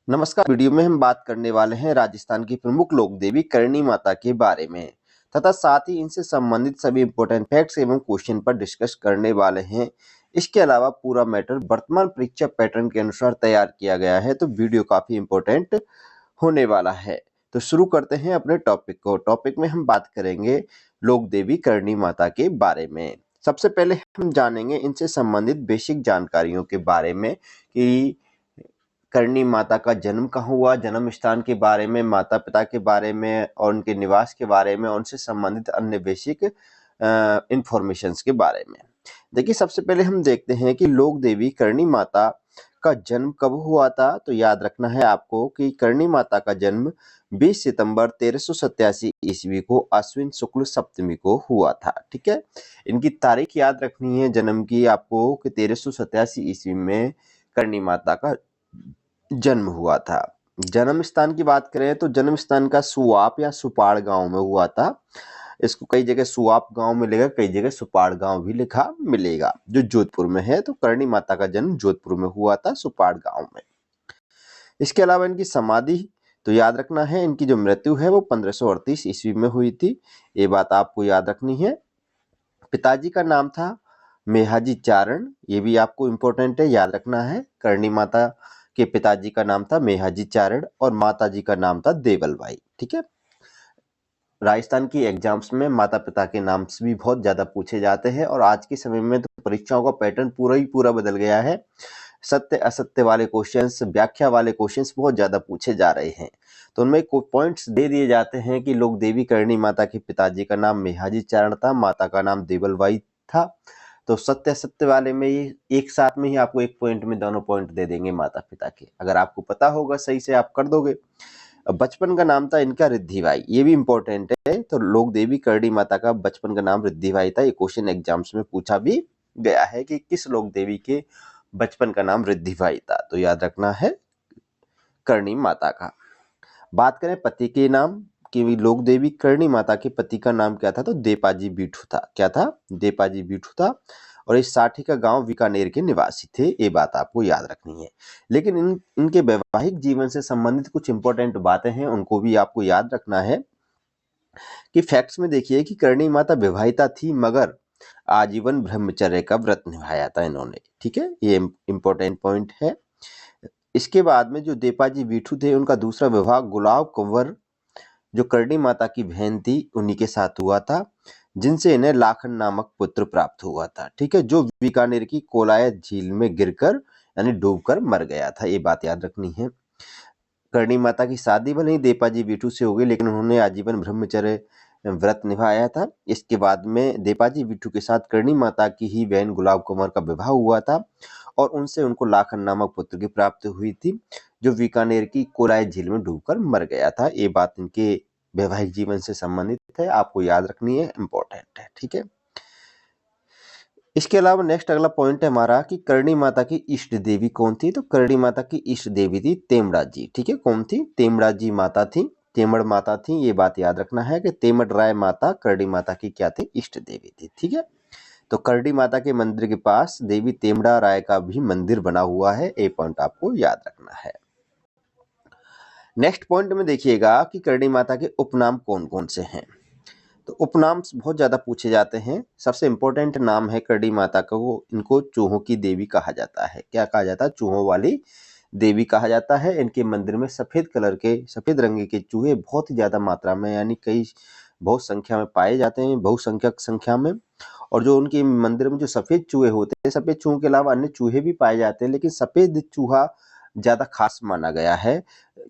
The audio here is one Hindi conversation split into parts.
नमस्कार। वीडियो में हम बात करने वाले हैं राजस्थान की प्रमुख लोक देवी करणी माता के बारे में तथा साथ ही इनसे संबंधित सभी इंपॉर्टेंट फैक्ट्स एवं क्वेश्चन पर डिस्कस करने वाले हैं। इसके अलावा पूरा मैटर वर्तमान परीक्षा पैटर्न के अनुसार तैयार किया गया है, तो वीडियो काफी इंपॉर्टेंट होने वाला है। तो शुरू करते हैं अपने टॉपिक को। टॉपिक में हम बात करेंगे लोक देवी करणी माता के बारे में। सबसे पहले हम जानेंगे इनसे संबंधित बेसिक जानकारियों के बारे में कि करणी माता का जन्म कहाँ हुआ, जन्म स्थान के बारे में, माता पिता के बारे में और उनके निवास के बारे में, उनसे संबंधित अन्य बेसिक इंफॉर्मेशंस के बारे में। देखिए, सबसे पहले हम देखते हैं कि लोक देवी करणी माता का जन्म कब हुआ था। तो याद रखना है आपको कि करणी माता का जन्म 20 सितंबर 1387 ईस्वी को अश्विन शुक्ल सप्तमी को हुआ था। ठीक है, इनकी तारीख याद रखनी है जन्म की आपको कि 1387 ईस्वी में करणी माता का जन्म हुआ था। जन्म स्थान की बात करें तो जन्म स्थान का सुआप या सुपाड़ गांव में हुआ था। इसको कई जगह सुआप गांव मिलेगा, कई जगह सुपाड़ गांव भी लिखा मिलेगा, जो जोधपुर में है। तो करणी माता का जन्म जोधपुर में हुआ था, सुपाड़ गांव में। इसके अलावा इनकी समाधि तो याद रखना है, इनकी जो मृत्यु है वो 1538 ईस्वी में हुई थी। ये बात आपको याद रखनी है। पिताजी का नाम था मेहाजी चारण, ये भी आपको इंपॉर्टेंट है, याद रखना है। करणी माता के पिताजी का नाम था मेहाजी चारण और माताजी का नाम था देवलबाई। ठीक है, राजस्थान की एग्जाम्स में माता पिता के नाम से भी बहुत ज्यादा पूछे जाते हैं और आज के समय में तो परीक्षाओं का पैटर्न पूरा ही पूरा बदल गया है। सत्य असत्य वाले क्वेश्चंस, व्याख्या वाले क्वेश्चंस बहुत ज्यादा पूछे जा रहे हैं। तो उनमें पॉइंट्स दे दिए जाते हैं कि लोक देवी करणी माता के पिताजी का नाम मेहाजी चारण था, माता का नाम देवलबाई था। तो सत्य असत्य वाले में ये एक साथ में ही आपको एक पॉइंट में दोनों पॉइंट दे देंगे माता पिता के। अगर आपको पता होगा सही से आप कर दोगे। बचपन का नाम था इनका रिद्धिबाई, ये भी इंपॉर्टेंट है। तो लोक देवी करणी माता का बचपन का नाम रिद्धिबाई था। ये क्वेश्चन एग्जाम्स में पूछा भी गया है कि किस लोक देवी के बचपन का नाम रिद्धिबाई था। तो याद रखना है करणी माता का। बात करें पति के नाम कि लोक देवी करणी माता के पति का नाम क्या था, तो देपाजी बीठू था। क्या था? देपाजी बीठू था। और इस साठी का गांव बीकानेर के निवासी थे, ये बात आपको याद रखनी है। लेकिन इनके वैवाहिक जीवन से संबंधित कुछ इंपॉर्टेंट बातें हैं, उनको भी आपको याद रखना है। कि फैक्ट्स में देखिए कि करणी माता विवाहिता थी मगर आजीवन ब्रह्मचर्य का व्रत निभाया था इन्होंने। ठीक है, ये इंपॉर्टेंट पॉइंट है। इसके बाद में जो देपाजी बीठू थे, उनका दूसरा विवाह गुलाब कंवर जो करणी माता की बहन थी उन्हीं के साथ हुआ था, जिनसे इन्हें लाखन नामक पुत्र प्राप्त हुआ था। ठीक है, जो बीकानेर की कोलायत झील में गिरकर यानी डूबकर मर गया था, ये बात याद रखनी है। करणी माता की शादी भले ही देपाजी बीठू से हो गई, लेकिन उन्होंने आजीवन ब्रह्मचर्य व्रत निभाया था। इसके बाद में देपाजी बीठू के साथ करणी माता की ही बहन गुलाब कुंवर का विवाह हुआ था और उनसे उनको लाखन नामक पुत्र की प्राप्ति हुई थी, जो बीकानेर की कोलायत झील में डूबकर मर गया था। ये बात इनके वैवाहिक जीवन से संबंधित है, आपको याद रखनी है, इंपॉर्टेंट है। ठीक है, इसके अलावा नेक्स्ट अगला पॉइंट है हमारा कि करणी माता की इष्ट देवी कौन थी। तो करणी माता की इष्ट देवी थी तेमड़ा जी। ठीक है, कौन थी? तेमड़ा जी माता थी, तेमड़ माता थी। ये बात याद रखना है कि तेमड़ राय माता करणी माता की क्या थी? इष्ट देवी थी। ठीक है, तो करणी माता के मंदिर के पास देवी तेमड़ा राय का भी मंदिर बना हुआ है, ये पॉइंट आपको याद रखना है। नेक्स्ट पॉइंट में देखिएगा कि करणी माता के उपनाम कौन कौन से हैं। तो उपनाम बहुत ज्यादा पूछे जाते हैं। सबसे इंपॉर्टेंट नाम है करणी माता का, वो इनको चूहों की देवी कहा जाता है। क्या कहा जाता है? चूहों वाली देवी कहा जाता है। इनके मंदिर में सफेद रंग के चूहे बहुत ही ज्यादा मात्रा में यानी कई बहुत संख्या में पाए जाते हैं, बहुसंख्यक संख्या में। और जो उनके मंदिर में जो सफेद चूहे होते हैं, सफेद चूहों के अलावा अन्य चूहे भी पाए जाते हैं, लेकिन सफेद चूहा ज्यादा खास माना गया है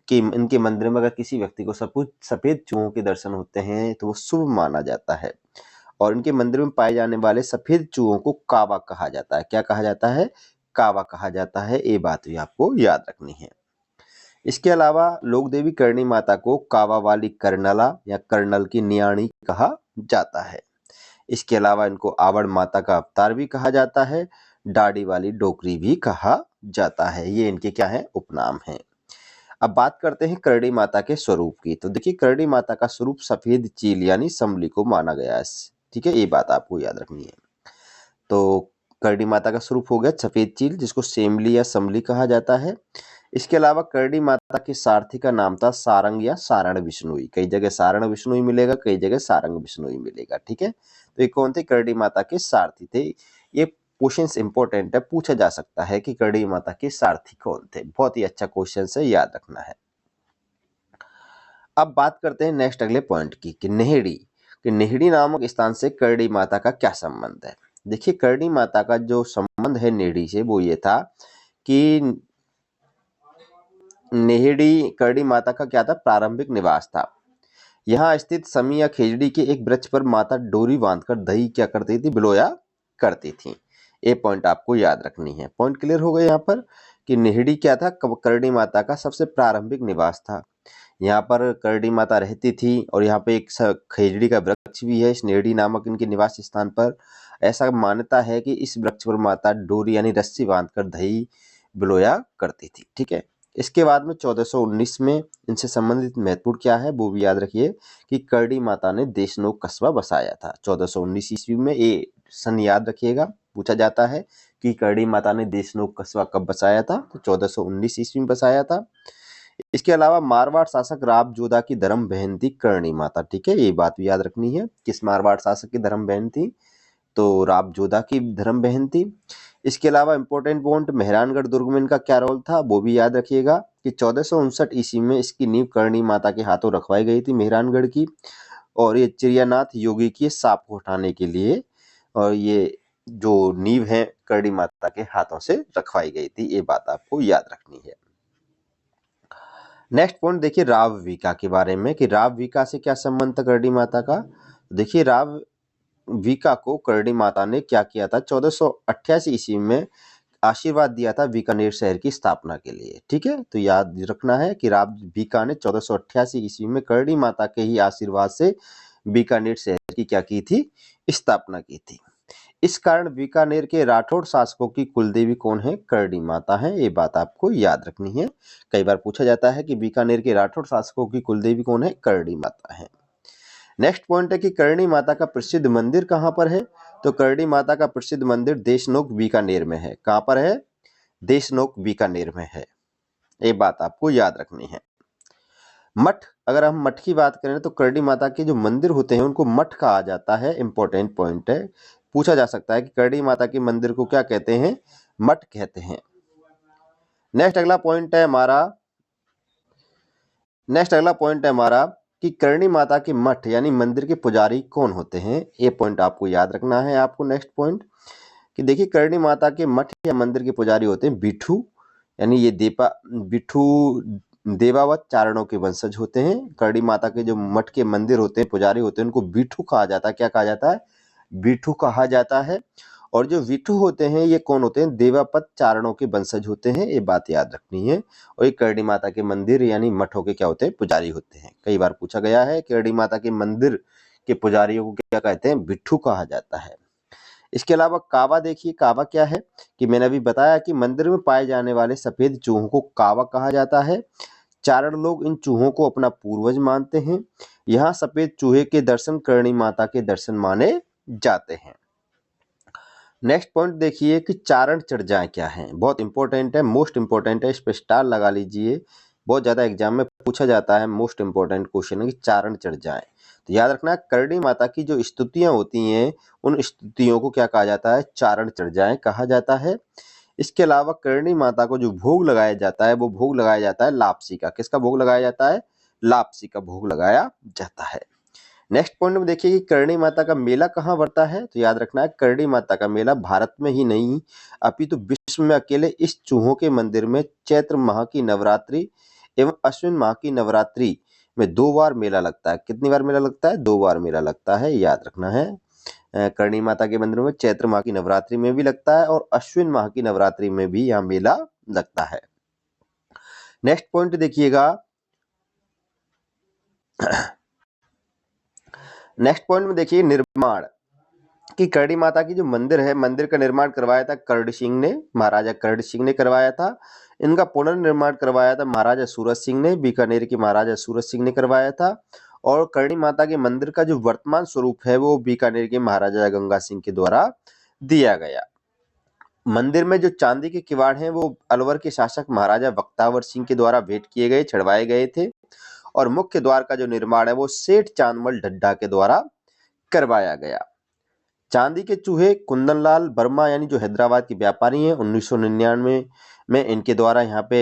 कि इनके मंदिर में अगर किसी व्यक्ति को सफेद चूहों के दर्शन होते हैं तो वो शुभ माना जाता है। और इनके मंदिर में पाए जाने वाले सफेद चूहों को कावा कहा जाता है। क्या कहा जाता है? कावा कहा जाता है। ये बात भी आपको याद रखनी है। इसके अलावा लोक देवी करणी माता को कावा वाली कर्नला या कर्नल की नियाणी कहा जाता है। इसके अलावा इनको आवड़ माता का अवतार भी कहा जाता है, दाढ़ी वाली डोकरी भी कहा जाता है। ये इनके क्या है? उपनाम है। अब बात करते हैं करणी माता के स्वरूप की। तो देखिए, करणी माता का स्वरूप सफेद चील यानी समली को माना गया है। ठीक है, ये बात आपको याद रखनी है। तो करणी माता का स्वरूप हो गया सफेद चील, जिसको सेमली या समली कहा जाता है। इसके अलावा करणी माता के सारथी का नाम था सारंग या सारण विष्णुई। कई जगह सारण विष्णुई मिलेगा, कई जगह सारंग विष्णुई मिलेगा। ठीक है, तो ये कौन थे? करणी माता के सारथी थे। ये क्वेश्चन इंपॉर्टेंट है, पूछा जा सकता है कि करणी माता के सारथी कौन थे। बहुत ही अच्छा क्वेश्चन है, याद रखना है। अब बात करते हैं नेक्स्ट अगले पॉइंट की कि नेहड़ी, कि नेहड़ी नामक स्थान से करणी माता का क्या संबंध है। देखिए, करणी माता का जो संबंध है नेहड़ी से वो ये था कि नेहड़ी करणी माता का क्या था? प्रारंभिक निवास था। यहाँ स्थित समी या खेजड़ी के एक वृक्ष पर माता डोरी बांधकर दही क्या करती थी? बिलोया करती थी। ये पॉइंट आपको याद रखनी है। पॉइंट क्लियर हो गए यहाँ पर कि नेहड़ी क्या था? करणी माता का सबसे प्रारंभिक निवास था। यहाँ पर करणी माता रहती थी और यहाँ पे एक खेजड़ी का वृक्ष भी है इस नेहड़ी नामक इनके निवास स्थान पर। ऐसा मान्यता है कि इस वृक्ष पर माता डोरी यानी रस्सी बांधकर दही बिलोया करती थी। ठीक है, इसके बाद में 1419 में इनसे संबंधित महत्वपूर्ण क्या है वो भी याद रखिए कि करणी माता ने देशनोक कस्बा बसाया था 1419 ईस्वी में। ये सन याद रखिएगा, पूछा जाता है कि करणी माता ने देशनोक कस्बा कब बसाया था? तो 1419 ईस्वी में बसाया था। इसके अलावा मारवाड़ शासक राव जोधा की धर्म बहन थी करणी माता। ठीक है, ये बात भी याद रखनी है। किस मारवाड़ शासक की धर्म बहन थी? तो राव जोधा की धर्म बहन थी। इसके अलावा इंपॉर्टेंट पॉइंट, मेहरानगढ़ दुर्ग में इनका क्या रोल था वो भी याद रखिएगा कि 1459 ईस्वी में इसकी नींव करणी माता के हाथों रखवाई गई थी मेहरानगढ़ की। और ये चिड़ियानाथ योगी की सांप को हटाने के लिए, और ये जो नींव है करणी माता के हाथों से रखवाई गई थी। ये बात आपको याद रखनी है। नेक्स्ट पॉइंट देखिए राव वीका के बारे में कि राव वीका से क्या संबंध था करणी माता का। देखिए, राव वीका को करणी माता ने क्या किया था? 1488 ईस्वी में आशीर्वाद दिया था बीकानेर शहर की स्थापना के लिए। ठीक है, तो याद रखना है कि राव वीका ने 1488 ईस्वी में करणी माता के ही आशीर्वाद से बीकानेर शहर की क्या की थी? स्थापना की थी। इस कारण बीकानेर के राठौड़ शासकों की कुलदेवी कौन है? करणी माता है। ये बात आपको याद रखनी है। कई बार पूछा जाता है कि बीकानेर के राठौड़ शासकों की कुलदेवी कौन है? करणी माता है। नेक्स्ट पॉइंट है कि करणी माता का प्रसिद्ध मंदिर कहाँ पर है? तो करणी माता का प्रसिद्ध मंदिर देशनोक बीकानेर में है। कहाँ पर है? देशनोक बीकानेर में है। ये बात आपको याद रखनी है। मठ, अगर हम मठ की बात करें तो करणी माता के जो मंदिर होते हैं उनको मठ कहा जाता है। इंपॉर्टेंट पॉइंट है, पूछा जा सकता है कि करणी माता के मंदिर को क्या कहते हैं? मठ कहते हैं। नेक्स्ट अगला पॉइंट है हमारा कि करणी माता के मठ यानी मंदिर के पुजारी कौन होते हैं? ये पॉइंट आपको याद रखना है। आपको नेक्स्ट पॉइंट कि देखिए, करणी माता के मठ या मंदिर के पुजारी होते हैं बिठू, यानी ये बिठू देवावत चारणों के वंशज होते हैं। करणी माता के जो मठ के मंदिर होते हैं, पुजारी होते हैं, उनको बिठू कहा जाता है। क्या कहा जाता है? बिठू कहा जाता है। और जो विठू होते हैं ये कौन होते हैं? देवापत चारणों के वंशज होते हैं। ये बात याद रखनी है। और ये करणी माता के मंदिर यानी मठों के क्या होते हैं? पुजारी होते हैं। कई बार पूछा गया है करणी माता के मंदिर के पुजारियों को क्या कहते हैं? बिठू कहा जाता है। इसके अलावा कावा, देखिए कावा क्या है कि मैंने अभी बताया कि मंदिर में पाए जाने वाले सफेद चूहों को कावा कहा जाता है। चारण लोग इन चूहों को अपना पूर्वज मानते हैं। यहाँ सफेद चूहे के दर्शन करणी माता के दर्शन माने जाते हैं। नेक्स्ट पॉइंट देखिए कि चारण चर्चाएं क्या हैं। बहुत इंपॉर्टेंट है, मोस्ट इंपॉर्टेंट है, इस पर स्टार लगा लीजिए। बहुत ज्यादा एग्जाम में पूछा जाता है। मोस्ट इंपॉर्टेंट क्वेश्चन है कि चारण चर्चाएं। तो याद रखना, करणी माता की जो स्तुतियां होती हैं उन स्तुतियों को क्या कहा जाता है? चारण चर्चाएं कहा जाता है। इसके अलावा करणी माता को जो भोग लगाया जाता है वो भोग लगाया जाता है लापसी का। किसका भोग लगाया जाता है? लापसी का भोग लगाया जाता है। नेक्स्ट पॉइंट में देखिए कि करणी माता का मेला कहाँ बढ़ता है। तो याद रखना है, करणी माता का मेला भारत में ही नहीं अपितु विश्व में अकेले इस चूहों के मंदिर में चैत्र माह की नवरात्रि एवं अश्विन माह की नवरात्रि में 2 बार मेला लगता है। कितनी बार मेला लगता है? 2 बार मेला लगता है, याद रखना है। करणी माता के मंदिर में चैत्र माह की नवरात्रि में भी लगता है और अश्विन माह की नवरात्रि में भी यहाँ मेला लगता है। नेक्स्ट पॉइंट देखिएगा, नेक्स्ट पॉइंट में देखिए निर्माण कि करणी माता की जो मंदिर है, मंदिर का निर्माण करवाया था कर्ण सिंह ने, महाराजा कर्ण सिंह ने करवाया था। इनका पुनर्निर्माण करवाया था महाराजा सूरज सिंह ने, बीकानेर के महाराजा सूरज सिंह ने करवाया था। और करणी माता के मंदिर का जो वर्तमान स्वरूप है वो बीकानेर के महाराजा गंगा सिंह के द्वारा दिया गया। मंदिर में जो चांदी के किवाड़ हैं वो अलवर के शासक महाराजा बख्तावर सिंह के द्वारा भेंट किए गए, छड़वाए गए थे। और मुख्य द्वार का जो निर्माण है वो सेठ चांदमल ढड्ढा के द्वारा करवाया गया। चांदी के चूहे कुंदनलाल वर्मा यानी जो हैदराबाद के व्यापारी हैं 1999 में इनके द्वारा यहाँ पे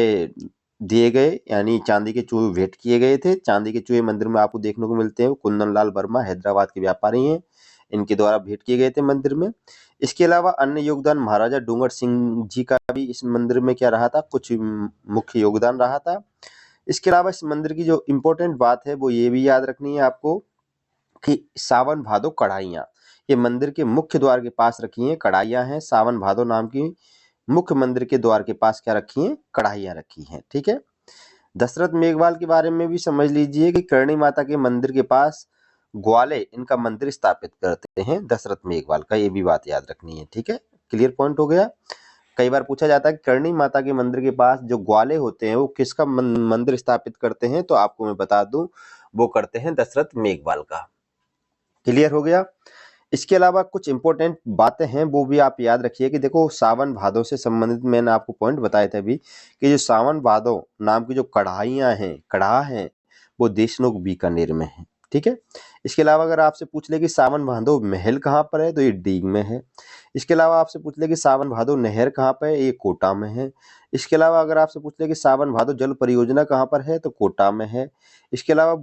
दिए गए, यानी चांदी के चूहे भेंट किए गए थे। चांदी के चूहे मंदिर में आपको देखने को मिलते हैं। कुंदनलाल वर्मा हैदराबाद के व्यापारी हैं, इनके द्वारा भेंट किए गए थे मंदिर में। इसके अलावा अन्य योगदान महाराजा डूंगर सिंह जी का भी इस मंदिर में क्या रहा था, कुछ मुख्य योगदान रहा था। इसके अलावा इस मंदिर की जो इम्पोर्टेंट बात है वो ये भी याद रखनी है आपको कि सावन भादो कढ़ाइयाँ, ये मंदिर के मुख्य द्वार के पास रखी हैं कढ़ाइयाँ हैं। सावन भादो नाम की मुख्य मंदिर के द्वार के पास क्या रखी हैं, कढ़ाइयाँ रखी हैं। ठीक है। दशरथ मेघवाल के बारे में भी समझ लीजिए कि करणी माता के मंदिर के पास ग्वाले इनका मंदिर स्थापित करते हैं दशरथ मेघवाल का, ये भी बात याद रखनी है। ठीक है, क्लियर पॉइंट हो गया। कई बार पूछा जाता है कि करणी माता के मंदिर के पास जो ग्वाले होते हैं वो किसका मंदिर स्थापित करते हैं, तो आपको मैं बता दूं वो करते हैं दशरथ मेघवाल का। क्लियर हो गया। इसके अलावा कुछ इंपॉर्टेंट बातें हैं वो भी आप याद रखिए कि देखो सावन भादो से संबंधित मैंने आपको पॉइंट बताए थे अभी कि जो सावन भादो नाम की जो कढ़ाइयाँ हैं, कढ़ा हैं, वो देशनोक बीकानेर में है। ठीक है। इसके अलावा अगर आपसे पूछ ले कि सावन भादो महल कहाँ पर है, तो ये डीग में है। इसके अलावा आपसे पूछ ले कि सावन भादो नहर कहाँ पर है, ये कोटा में है। इसके अलावा अगर आपसे पूछ ले कि सावन भादो जल परियोजना कहाँ पर है, तो कोटा में है। इसके अलावा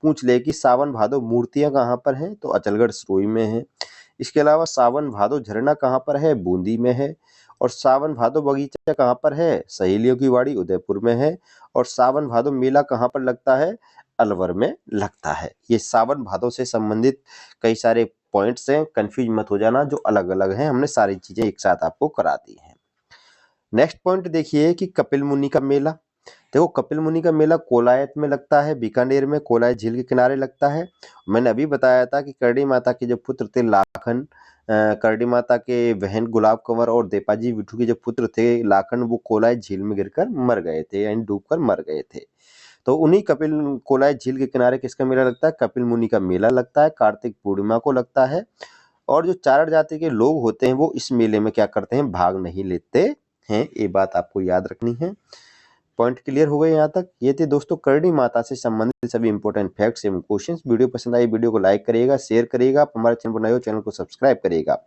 पूछ ले कि सावन भादो मूर्तियां कहाँ पर हैं, तो अचलगढ़ सरोई में है। इसके अलावा सावन भादो झरना कहाँ पर है, बूंदी में है। और सावन भादो बगीचा कहाँ पर है, सहेलियों की वाड़ी उदयपुर में है। और सावन भादो मेला कहाँ पर लगता है, अलवर में लगता है। ये सावन भादो से संबंधित कई सारे पॉइंट्स हैं, कंफ्यूज मत हो जाना, जो अलग अलग हैं, हमने सारी चीजें एक साथ आपको करा दी हैं। नेक्स्ट पॉइंट देखिए कि कपिल मुनि का मेला। देखो कपिल मुनि का मेला कोलायत में लगता है, बीकानेर में कोलायत झील के किनारे लगता है। मैंने अभी बताया था कि करणी माता के जो पुत्र थे लाखन, करणी माता के बहन गुलाब कंवर और देपाजी विठू के जो पुत्र थे लाखन, वो कोलायत झील में गिरकर मर गए थे, यानी डूबकर मर गए थे। तो उन्हीं कोलायत झील के किनारे किसका मेला लगता है, कपिल मुनि का मेला लगता है, कार्तिक पूर्णिमा को लगता है। और जो चारण जाति के लोग होते हैं वो इस मेले में क्या करते हैं, भाग नहीं लेते हैं। ये बात आपको याद रखनी है। पॉइंट क्लियर हो गए यहाँ तक। ये थे दोस्तों करणी माता से संबंधित सभी इंपॉर्टेंट फैक्ट्स एवं क्वेश्चंस। वीडियो पसंद आई वीडियो को लाइक करिएगा, शेयर करिएगा, आप हमारे चैनल पर नए हो चैनल को सब्सक्राइब करिएगा।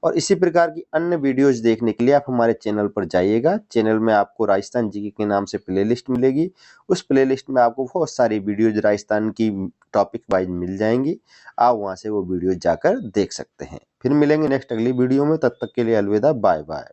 और इसी प्रकार की अन्य वीडियोज देखने के लिए आप हमारे चैनल पर जाइएगा। चैनल में आपको राजस्थान जीके के नाम से प्लेलिस्ट मिलेगी। उस प्लेलिस्ट में आपको बहुत सारी वीडियोज राजस्थान की टॉपिक वाइज मिल जाएंगी। आप वहाँ से वो वीडियो जाकर देख सकते हैं। फिर मिलेंगे नेक्स्ट अगली वीडियो में, तब तक के लिए अलविदा, बाय बाय।